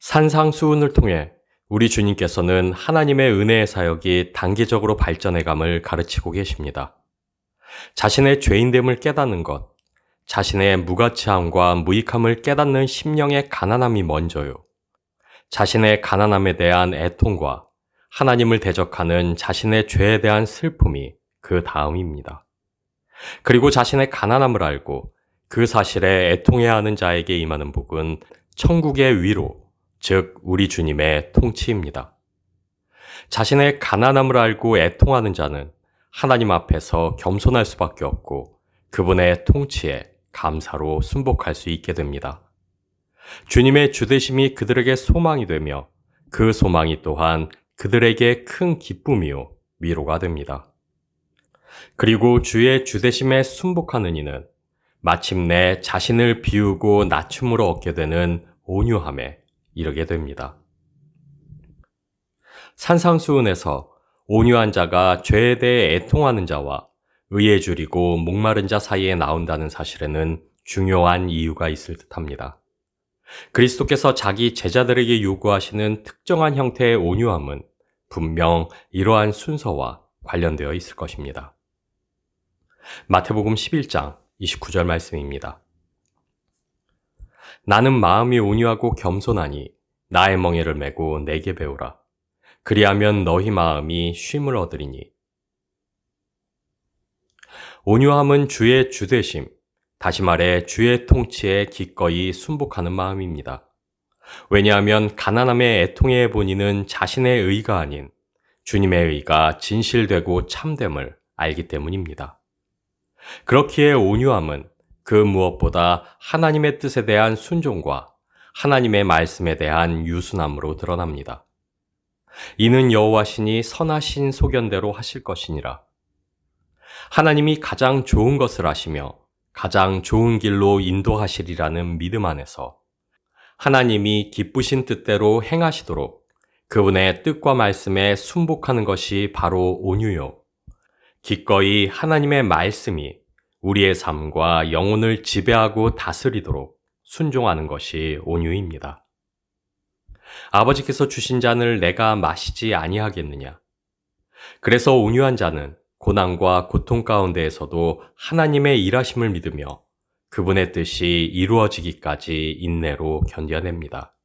산상수훈을 통해 우리 주님께서는 하나님의 은혜의 사역이 단계적으로 발전해감을 가르치고 계십니다. 자신의 죄인됨을 깨닫는 것, 자신의 무가치함과 무익함을 깨닫는 심령의 가난함이 먼저요. 자신의 가난함에 대한 애통과 하나님을 대적하는 자신의 죄에 대한 슬픔이 그 다음입니다. 그리고 자신의 가난함을 알고 그 사실에 애통해야 하는 자에게 임하는 복은 천국의 위로, 즉 우리 주님의 통치입니다. 자신의 가난함을 알고 애통하는 자는 하나님 앞에서 겸손할 수밖에 없고 그분의 통치에 감사로 순복할 수 있게 됩니다. 주님의 주되심이 그들에게 소망이 되며 그 소망이 또한 그들에게 큰 기쁨이요 위로가 됩니다. 그리고 주의 주되심에 순복하는 이는 마침내 자신을 비우고 낮춤으로 얻게 되는 온유함에 이르게 됩니다. 산상수훈에서 온유한 자가 죄에 대해 애통하는 자와 의에 줄이고 목마른 자 사이에 나온다는 사실에는 중요한 이유가 있을 듯합니다. 그리스도께서 자기 제자들에게 요구하시는 특정한 형태의 온유함은 분명 이러한 순서와 관련되어 있을 것입니다. 마태복음 11장 29절 말씀입니다. 나는 마음이 온유하고 겸손하니 나의 멍에를 메고 내게 배우라. 그리하면 너희 마음이 쉼을 얻으리니. 온유함은 주의 주되심, 다시 말해 주의 통치에 기꺼이 순복하는 마음입니다. 왜냐하면 가난함의 애통의 본인은 자신의 의가 아닌 주님의 의가 진실되고 참됨을 알기 때문입니다. 그렇기에 온유함은 그 무엇보다 하나님의 뜻에 대한 순종과 하나님의 말씀에 대한 유순함으로 드러납니다. 이는 여호와시니 선하신 소견대로 하실 것이니라. 하나님이 가장 좋은 것을 하시며 가장 좋은 길로 인도하시리라는 믿음 안에서 하나님이 기쁘신 뜻대로 행하시도록 그분의 뜻과 말씀에 순복하는 것이 바로 온유요. 기꺼이 하나님의 말씀이 우리의 삶과 영혼을 지배하고 다스리도록 순종하는 것이 온유입니다. 아버지께서 주신 잔을 내가 마시지 아니하겠느냐. 그래서 온유한 자는 고난과 고통 가운데에서도 하나님의 일하심을 믿으며 그분의 뜻이 이루어지기까지 인내로 견뎌냅니다.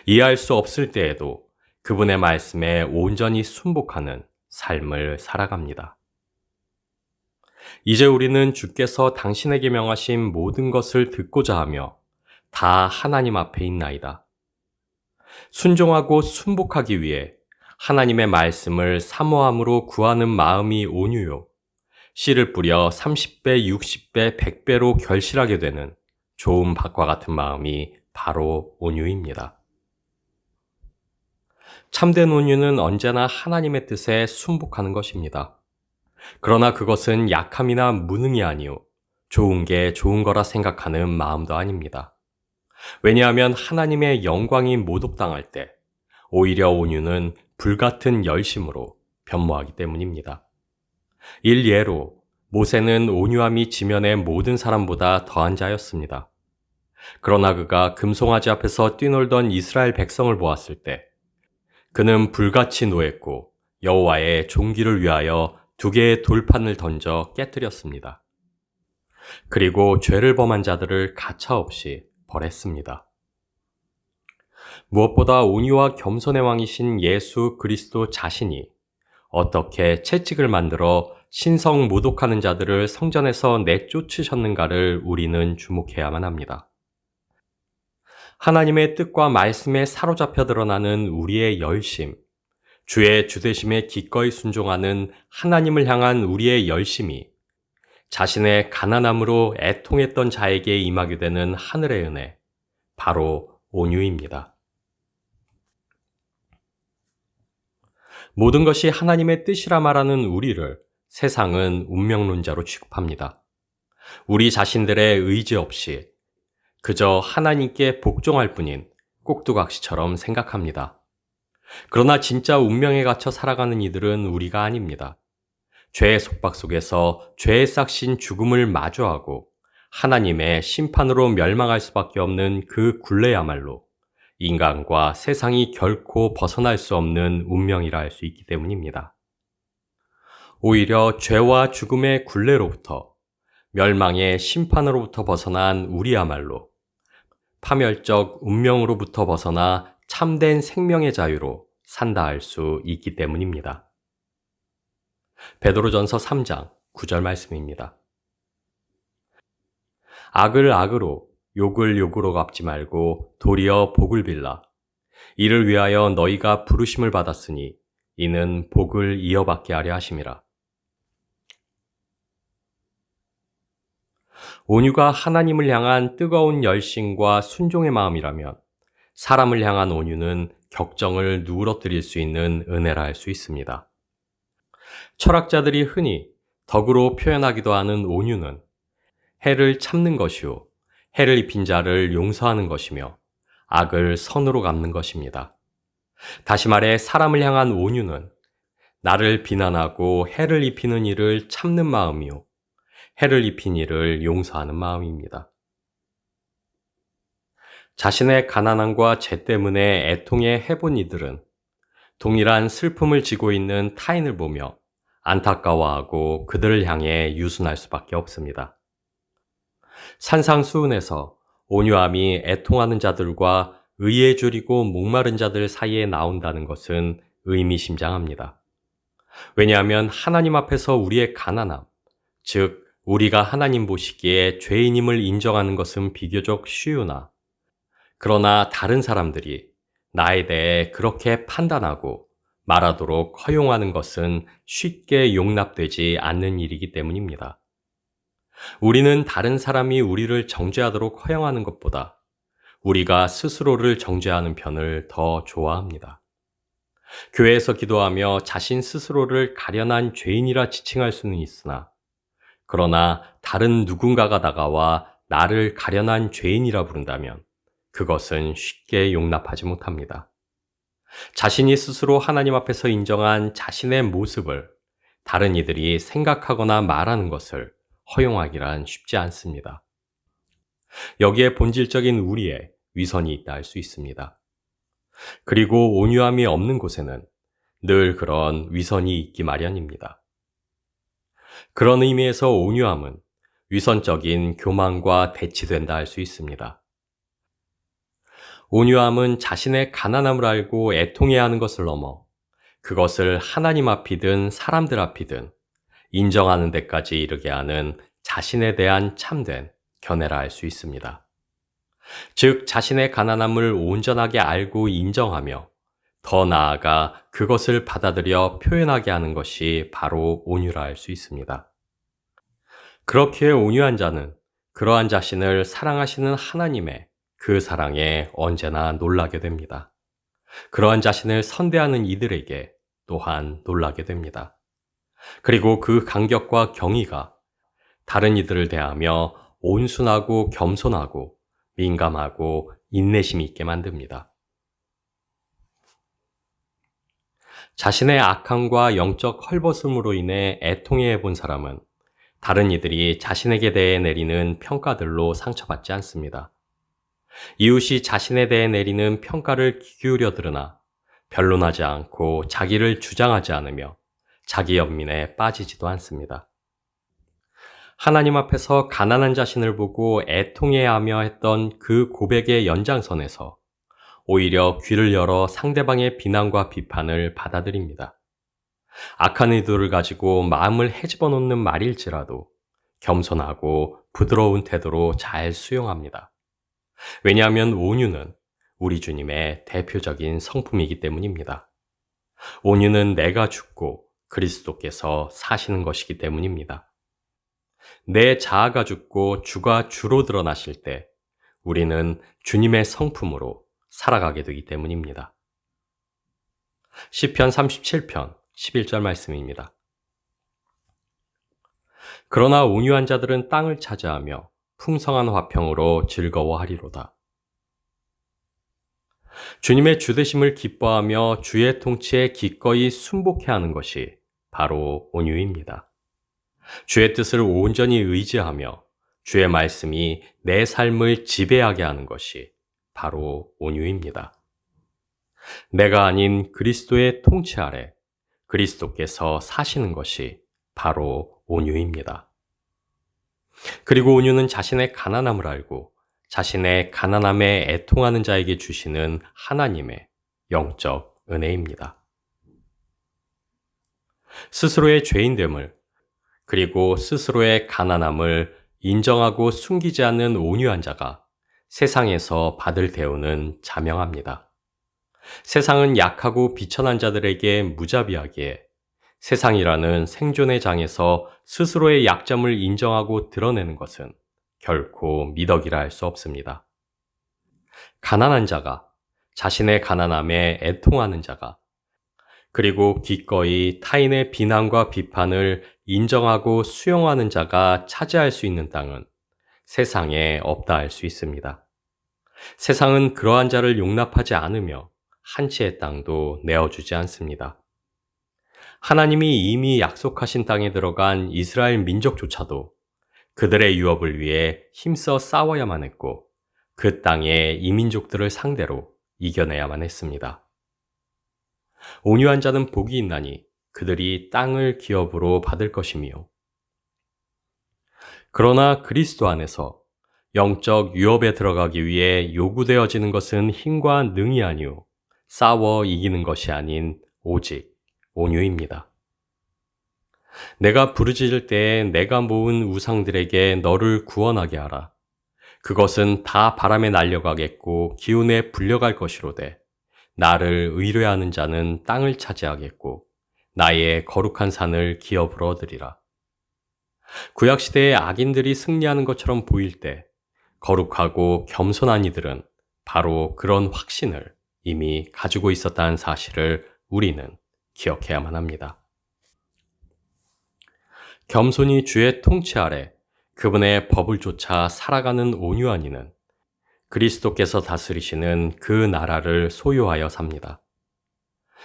이해할 수 없을 때에도 그분의 말씀에 온전히 순복하는 삶을 살아갑니다. 이제 우리는 주께서 당신에게 명하신 모든 것을 듣고자 하며 다 하나님 앞에 있나이다. 순종하고 순복하기 위해 하나님의 말씀을 사모함으로 구하는 마음이 온유요. 씨를 뿌려 30배, 60배, 100배로 결실하게 되는 좋은 밭과 같은 마음이 바로 온유입니다. 참된 온유는 언제나 하나님의 뜻에 순복하는 것입니다. 그러나 그것은 약함이나 무능이 아니오 좋은 게 좋은 거라 생각하는 마음도 아닙니다. 왜냐하면 하나님의 영광이 모독당할 때 오히려 온유는 불같은 열심으로 변모하기 때문입니다. 일예로 모세는 온유함이 지면의 모든 사람보다 더한 자였습니다. 그러나 그가 금송아지 앞에서 뛰놀던 이스라엘 백성을 보았을 때 그는 불같이 노했고 여호와의 존귀를 위하여 2개의 돌판을 던져 깨뜨렸습니다. 그리고 죄를 범한 자들을 가차없이 벌했습니다. 무엇보다 온유와 겸손의 왕이신 예수 그리스도 자신이 어떻게 채찍을 만들어 신성 모독하는 자들을 성전에서 내쫓으셨는가를 우리는 주목해야만 합니다. 하나님의 뜻과 말씀에 사로잡혀 드러나는 우리의 열심, 주의 주되심에 기꺼이 순종하는 하나님을 향한 우리의 열심이 자신의 가난함으로 애통했던 자에게 임하게 되는 하늘의 은혜, 바로 온유입니다. 모든 것이 하나님의 뜻이라 말하는 우리를 세상은 운명론자로 취급합니다. 우리 자신들의 의지 없이 그저 하나님께 복종할 뿐인 꼭두각시처럼 생각합니다. 그러나 진짜 운명에 갇혀 살아가는 이들은 우리가 아닙니다. 죄의 속박 속에서 죄에 싹신 죽음을 마주하고 하나님의 심판으로 멸망할 수밖에 없는 그 굴레야말로 인간과 세상이 결코 벗어날 수 없는 운명이라 할 수 있기 때문입니다. 오히려 죄와 죽음의 굴레로부터 멸망의 심판으로부터 벗어난 우리야말로 파멸적 운명으로부터 벗어나 참된 생명의 자유로 산다 할 수 있기 때문입니다. 베드로전서 3장 9절 말씀입니다. 악을 악으로 욕을 욕으로 갚지 말고 도리어 복을 빌라. 이를 위하여 너희가 부르심을 받았으니 이는 복을 이어받게 하려 하심이라. 온유가 하나님을 향한 뜨거운 열심과 순종의 마음이라면 사람을 향한 온유는 격정을 누그러뜨릴 수 있는 은혜라 할 수 있습니다. 철학자들이 흔히 덕으로 표현하기도 하는 온유는 해를 참는 것이요 해를 입힌 자를 용서하는 것이며 악을 선으로 갚는 것입니다. 다시 말해 사람을 향한 온유는 나를 비난하고 해를 입히는 이를 참는 마음이요 해를 입힌 이를 용서하는 마음입니다. 자신의 가난함과 죄 때문에 애통해 해본 이들은 동일한 슬픔을 지고 있는 타인을 보며 안타까워하고 그들을 향해 유순할 수밖에 없습니다. 산상수훈에서 온유함이 애통하는 자들과 의에 줄이고 목마른 자들 사이에 나온다는 것은 의미심장합니다. 왜냐하면 하나님 앞에서 우리의 가난함, 즉 우리가 하나님 보시기에 죄인임을 인정하는 것은 비교적 쉬우나 그러나 다른 사람들이 나에 대해 그렇게 판단하고 말하도록 허용하는 것은 쉽게 용납되지 않는 일이기 때문입니다. 우리는 다른 사람이 우리를 정죄하도록 허용하는 것보다 우리가 스스로를 정죄하는 편을 더 좋아합니다. 교회에서 기도하며 자신 스스로를 가련한 죄인이라 지칭할 수는 있으나 그러나 다른 누군가가 다가와 나를 가련한 죄인이라 부른다면 그것은 쉽게 용납하지 못합니다. 자신이 스스로 하나님 앞에서 인정한 자신의 모습을 다른 이들이 생각하거나 말하는 것을 허용하기란 쉽지 않습니다. 여기에 본질적인 우리의 위선이 있다 할 수 있습니다. 그리고 온유함이 없는 곳에는 늘 그런 위선이 있기 마련입니다. 그런 의미에서 온유함은 위선적인 교만과 대치된다 할 수 있습니다. 온유함은 자신의 가난함을 알고 애통해야 하는 것을 넘어 그것을 하나님 앞이든 사람들 앞이든 인정하는 데까지 이르게 하는 자신에 대한 참된 견해라 할 수 있습니다. 즉 자신의 가난함을 온전하게 알고 인정하며 더 나아가 그것을 받아들여 표현하게 하는 것이 바로 온유라 할 수 있습니다. 그렇게 온유한 자는 그러한 자신을 사랑하시는 하나님의 그 사랑에 언제나 놀라게 됩니다. 그러한 자신을 선대하는 이들에게 또한 놀라게 됩니다. 그리고 그 감격과 경의가 다른 이들을 대하며 온순하고 겸손하고 민감하고 인내심이 있게 만듭니다. 자신의 악함과 영적 헐벗음으로 인해 애통해 본 사람은 다른 이들이 자신에게 대해 내리는 평가들로 상처받지 않습니다. 이웃이 자신에 대해 내리는 평가를 귀 기울여 들으나 변론하지 않고 자기를 주장하지 않으며 자기 연민에 빠지지도 않습니다. 하나님 앞에서 가난한 자신을 보고 애통해야 하며 했던 그 고백의 연장선에서 오히려 귀를 열어 상대방의 비난과 비판을 받아들입니다. 악한 의도를 가지고 마음을 헤집어 놓는 말일지라도 겸손하고 부드러운 태도로 잘 수용합니다. 왜냐하면 온유는 우리 주님의 대표적인 성품이기 때문입니다. 온유는 내가 죽고 그리스도께서 사시는 것이기 때문입니다. 내 자아가 죽고 주가 주로 드러나실 때 우리는 주님의 성품으로 살아가게 되기 때문입니다. 시편 37편 11절 말씀입니다. 그러나 온유한 자들은 땅을 차지하며 풍성한 화평으로 즐거워하리로다. 주님의 주되심을 기뻐하며 주의 통치에 기꺼이 순복해하는 것이 바로 온유입니다. 주의 뜻을 온전히 의지하며 주의 말씀이 내 삶을 지배하게 하는 것이 바로 온유입니다. 내가 아닌 그리스도의 통치 아래 그리스도께서 사시는 것이 바로 온유입니다. 그리고 온유는 자신의 가난함을 알고 자신의 가난함에 애통하는 자에게 주시는 하나님의 영적 은혜입니다. 스스로의 죄인됨을 그리고 스스로의 가난함을 인정하고 숨기지 않는 온유한 자가 세상에서 받을 대우는 자명합니다. 세상은 약하고 비천한 자들에게 무자비하기에 세상이라는 생존의 장에서 스스로의 약점을 인정하고 드러내는 것은 결코 미덕이라 할 수 없습니다. 가난한 자가, 자신의 가난함에 애통하는 자가, 그리고 기꺼이 타인의 비난과 비판을 인정하고 수용하는 자가 차지할 수 있는 땅은 세상에 없다 할 수 있습니다. 세상은 그러한 자를 용납하지 않으며 한 채의 땅도 내어주지 않습니다. 하나님이 이미 약속하신 땅에 들어간 이스라엘 민족조차도 그들의 유업을 위해 힘써 싸워야만 했고 그 땅의 이민족들을 상대로 이겨내야만 했습니다. 온유한 자는 복이 있나니 그들이 땅을 기업으로 받을 것이며 그러나 그리스도 안에서 영적 유업에 들어가기 위해 요구되어지는 것은 힘과 능이 아니오 싸워 이기는 것이 아닌 오직 온유입니다. 내가 부르짖을 때에 내가 모은 우상들에게 너를 구원하게 하라. 그것은 다 바람에 날려가겠고 기운에 불려갈 것이로되 나를 의뢰하는 자는 땅을 차지하겠고 나의 거룩한 산을 기업으로 얻으리라. 구약시대의 악인들이 승리하는 것처럼 보일 때 거룩하고 겸손한 이들은 바로 그런 확신을 이미 가지고 있었다는 사실을 우리는 기억해야만 합니다. 겸손히 주의 통치 아래 그분의 법을 쫓아 살아가는 온유한 이는 그리스도께서 다스리시는 그 나라를 소유하여 삽니다.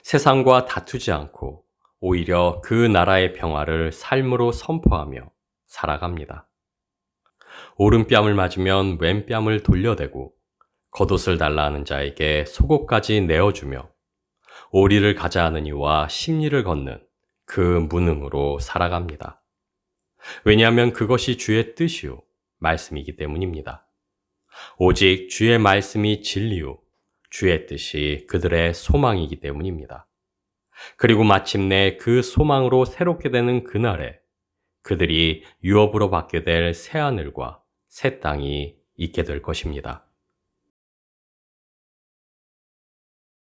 세상과 다투지 않고 오히려 그 나라의 평화를 삶으로 선포하며 살아갑니다. 오른뺨을 맞으면 왼뺨을 돌려대고 겉옷을 달라 하는 자에게 속옷까지 내어주며 오리를 가자 하는 이와 심리를 걷는 그 무능으로 살아갑니다. 왜냐하면 그것이 주의 뜻이요 말씀이기 때문입니다. 오직 주의 말씀이 진리요 주의 뜻이 그들의 소망이기 때문입니다. 그리고 마침내 그 소망으로 새롭게 되는 그날에 그들이 유업으로 받게 될 새하늘과 새 땅이 있게 될 것입니다.